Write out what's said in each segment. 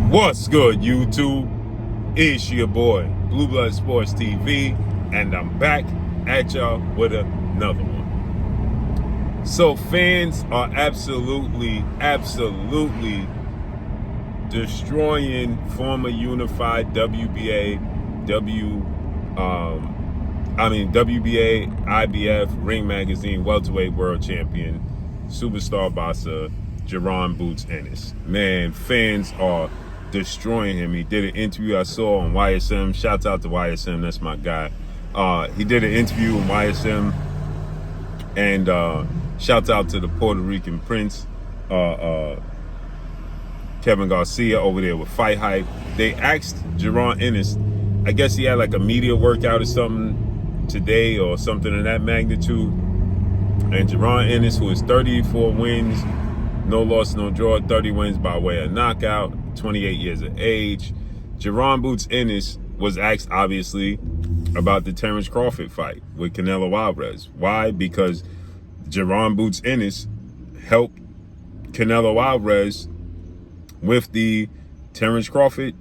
What's good, YouTube? It's your boy, Blue Blood Sports TV, and I'm back at y'all with another one. So fans are absolutely destroying former unified WBA, IBF, Ring Magazine welterweight world champion, superstar boxer, Jaron Boots Ennis. Man, fans are destroying him. He did an interview I saw on YSM. Shouts out to YSM, that's my guy. He did an interview on YSM, and shouts out to the Puerto Rican Prince, Kevin Garcia over there with Fight Hype. They asked Jaron Ennis, I guess he had like a media workout or something today or something in that magnitude. And Jaron Ennis, who is 34 wins, no loss, no draw, 30 wins by way of knockout, 28 years of age. Jaron Boots Ennis was asked, obviously, about the Terrence Crawford fight with Canelo Alvarez. Why? Because Jaron Boots Ennis helped Canelo Alvarez with the Terrence Crawford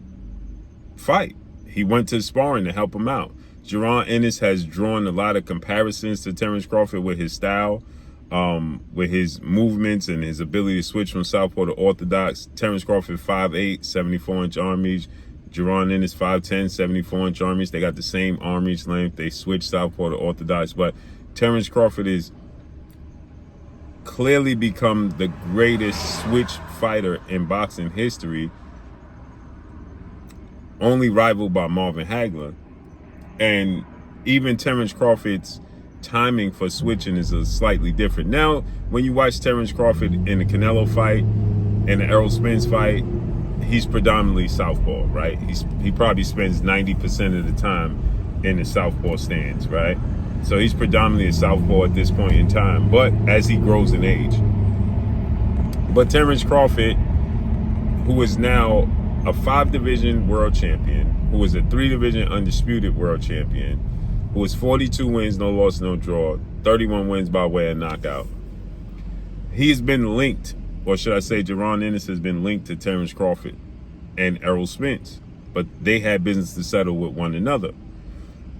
fight. He went to Sparring to help him out. Jaron Ennis has drawn a lot of comparisons to Terrence Crawford with his style, with his movements and his ability to switch from southpaw to orthodox. Terrence Crawford 5'8", 74-inch arm reach. Jaron Ennis 5'10", 74-inch arm reach. They got the same arm reach length. They switch southpaw to orthodox. But Terrence Crawford is clearly become the greatest switch fighter in boxing history, only rivaled by Marvin Hagler. And even Terrence Crawford's timing for switching is slightly different. Now, when you watch Terrence Crawford in the Canelo fight and the Errol Spence fight, he's predominantly southpaw, right? He probably spends 90% of the time in the southpaw stance, right? So he's predominantly a southpaw at this point in time, but as he grows in age. But Terrence Crawford, who is now a 5-division world champion, who is a 3-division undisputed world champion, who is 42 wins, no loss, no draw, 31 wins by way of knockout. He has been linked, or should I say Jaron Ennis has been linked to Terrence Crawford and Errol Spence, but they had business to settle with one another.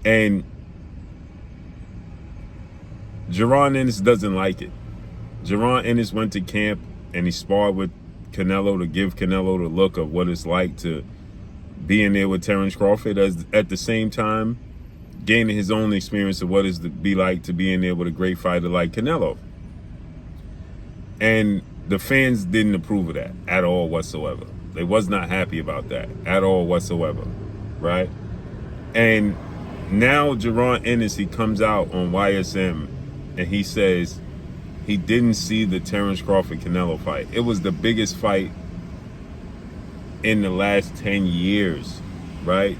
And Jaron Ennis doesn't like it. Jaron Ennis went to camp and he sparred with Canelo to give Canelo the look of what it's like to be in there with Terrence Crawford, as at the same time gaining his own experience of what it's to be like to be in there with a great fighter like Canelo. And the fans didn't approve of that at all whatsoever. They was not happy about that at all whatsoever, right? And now Jaron Ennis, he comes out on YSM and he says he didn't see the Terrence Crawford-Canelo fight. It was the biggest fight in the last 10 years, right?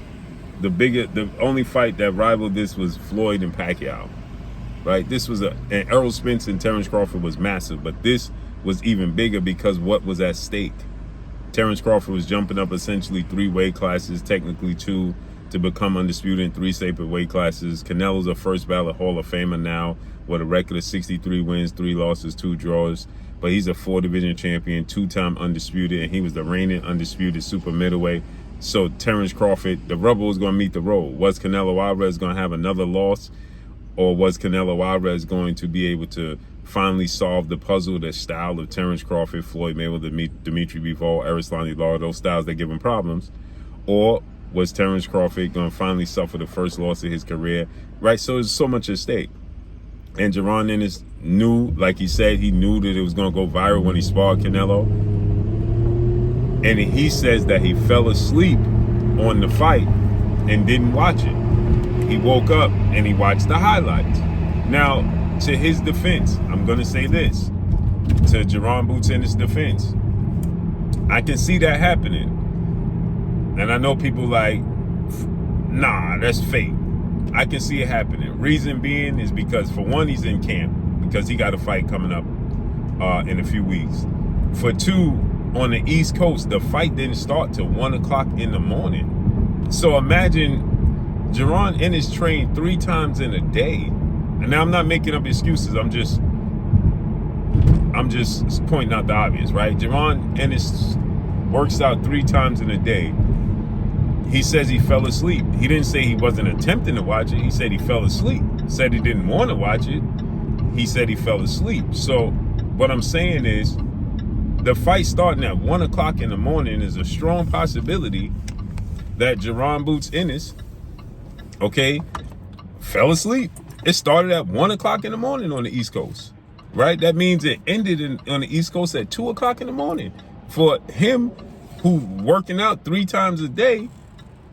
The only fight that rivaled this was Floyd and Pacquiao, right? This was and Errol Spence and Terrence Crawford was massive, but this was even bigger because what was at stake. Terrence Crawford was jumping up essentially 3 weight classes, technically 2, to become undisputed in 3 separate weight classes. Canelo's a first ballot Hall of Famer now with a record of 63 wins, 3 losses, 2 draws. But he's a 4-division champion, 2-time undisputed, and he was the reigning undisputed super middleweight. So Terrence Crawford, the rubber was going to meet the road. Was Canelo Alvarez going to have another loss, or was Canelo Alvarez going to be able to finally solve the puzzle, the style of Terrence Crawford, Floyd Mayweather, Dimitri Bivol, Arislani Lara, those styles that give him problems? Or was Terrence Crawford going to finally suffer the first loss of his career, right? So there's so much at stake. And Jaron Ennis knew, like he said, he knew that it was going to go viral when he sparred Canelo. And he says that he fell asleep on the fight and didn't watch it. He woke up and he watched the highlights. Now, to his defense, I'm going to say this. To Jaron Boots Ennis' defense, I can see that happening. And I know people like, nah, that's fake. I can see it happening. Reason being is because, for one, he's in camp because he got a fight coming up in a few weeks. For 2, on the East Coast, the fight didn't start till 1 o'clock in the morning. So imagine Jaron Ennis trained 3 times in a day. And now I'm not making up excuses. I'm just pointing out the obvious, right? Jaron Ennis works out 3 times in a day. He says he fell asleep. He didn't say he wasn't attempting to watch it. He said he fell asleep. Said he didn't want to watch it. He said he fell asleep. So what I'm saying is the fight starting at 1 o'clock in the morning is a strong possibility that Jaron Boots Ennis, okay, fell asleep. It started at 1 o'clock in the morning on the East Coast, right? That means it ended on the East Coast at 2 o'clock in the morning. For him, who working out 3 times a day,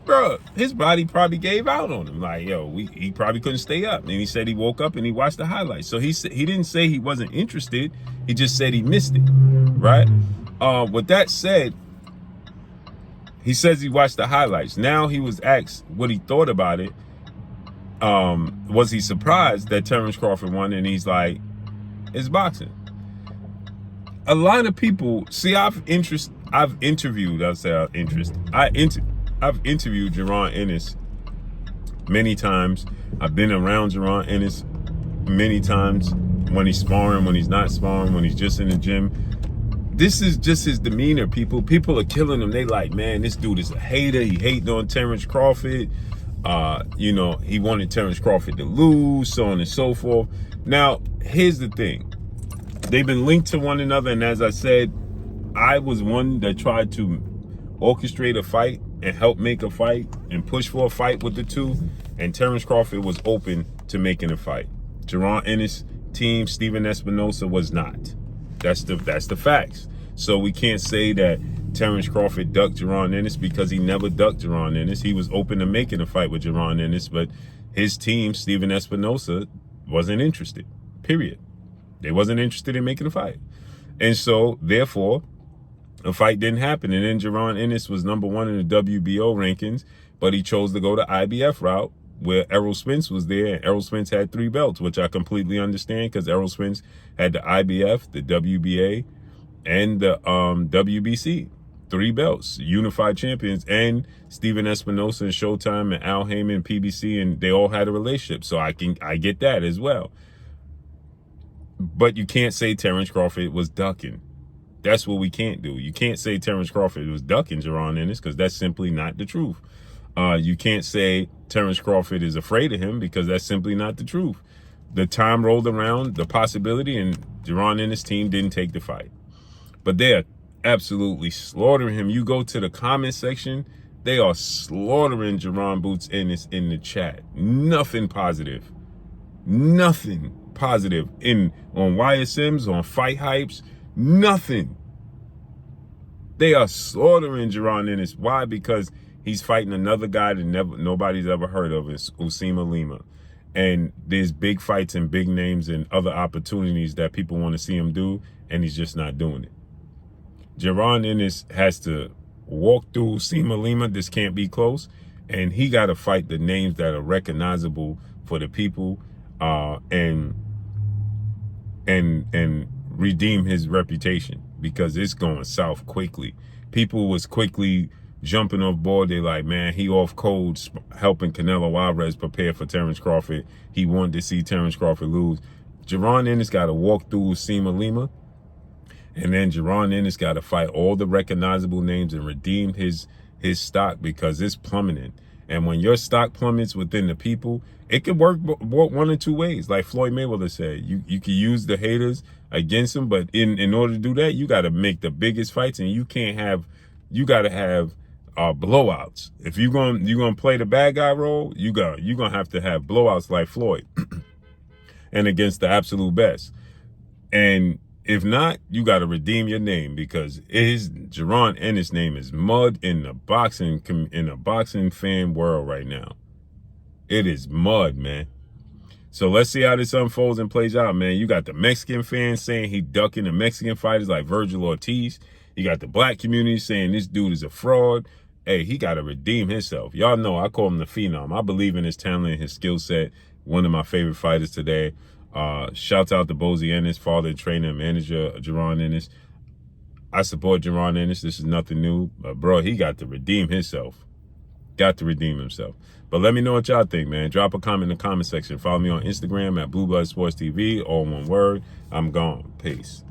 bro, his body probably gave out on him. Like, yo, he probably couldn't stay up. And he said he woke up and he watched the highlights. So he didn't say he wasn't interested. He just said he missed it, right? With that said, he says he watched the highlights. Now he was asked what he thought about it. Was he surprised that Terrence Crawford won? And he's like, it's boxing. A lot of people, see, I've interviewed Jaron Ennis many times. I've been around Jaron Ennis many times when he's sparring, when he's not sparring, when he's just in the gym. This is just his demeanor, people. People are killing him. They like, man, this dude is a hater. He hating on Terrence Crawford. You know, he wanted Terrence Crawford to lose, so on and so forth. Now, here's the thing. They've been linked to one another, and as I said, I was one that tried to orchestrate a fight and help make a fight and push for a fight with the two, and Terrence Crawford was open to making a fight. Jaron Ennis' team, Steven Espinosa, was not. That's the facts. So we can't say that Terrence Crawford ducked Jaron Ennis, because he never ducked Jaron Ennis. He was open to making a fight with Jaron Ennis, but his team, Steven Espinosa, wasn't interested, period. They wasn't interested in making a fight. And so, therefore, a fight didn't happen. And then Jaron Ennis was number 1 in the WBO rankings, but he chose to go the IBF route, where Errol Spence was there, and Errol Spence had 3 belts, which I completely understand, because Errol Spence had the IBF, the WBA, and the WBC. 3 belts, unified champions, and Steven Espinosa and Showtime and Al Heyman, PBC, and they all had a relationship. So I get that as well. But you can't say Terrence Crawford was ducking. That's what we can't do. You can't say Terrence Crawford was ducking Jaron Ennis, because that's simply not the truth. You can't say Terrence Crawford is afraid of him, because that's simply not the truth. The time rolled around, the possibility, and Jaron Ennis' team didn't take the fight. But they are absolutely slaughtering him. You go to the comment section, they are slaughtering Jaron Boots Ennis in the chat. Nothing positive. Nothing positive on YSMs, on Fight Hypes, nothing. They are slaughtering Jaron Ennis. Why? Because he's fighting another guy that nobody's ever heard of. It's Usima Lima. And there's big fights and big names and other opportunities that people want to see him do, and he's just not doing it. Jaron Ennis has to walk through Usima Lima. This can't be close. And he got to fight the names that are recognizable for the people, and redeem his reputation, because it's going south quickly. People was quickly jumping off board. They like, man, he off cold, helping Canelo Alvarez prepare for Terrence Crawford. He wanted to see Terrence Crawford lose. Jaron Ennis got to walk through Usima Lima, and then Jaron Ennis got to fight all the recognizable names and redeem his stock, because it's plummeting. And when your stock plummets within the people, it could work one or two ways. Like Floyd Mayweather said, you can use the haters against him, but in order to do that, you got to make the biggest fights, and you got to have blowouts. If you're gonna play the bad guy role, you're gonna have to have blowouts like Floyd, and against the absolute best. And if not, you got to redeem your name, because Jaron Ennis' name is mud in the boxing fan world right now. It is mud, man. So let's see how this unfolds and plays out, man. You got the Mexican fans saying he ducking the Mexican fighters like Virgil Ortiz. You got the black community saying this dude is a fraud. Hey, he got to redeem himself. Y'all know I call him the Phenom. I believe in his talent and his skill set. One of my favorite fighters today. Shout out to Bozy Ennis, father, trainer, and manager Jaron Ennis. I support Jaron Ennis. This is nothing new. But, bro, he got to redeem himself. Got to redeem himself. But let me know what y'all think, man. Drop a comment in the comment section. Follow me on Instagram at Blue Blood Sports TV, all one word. I'm gone. Peace.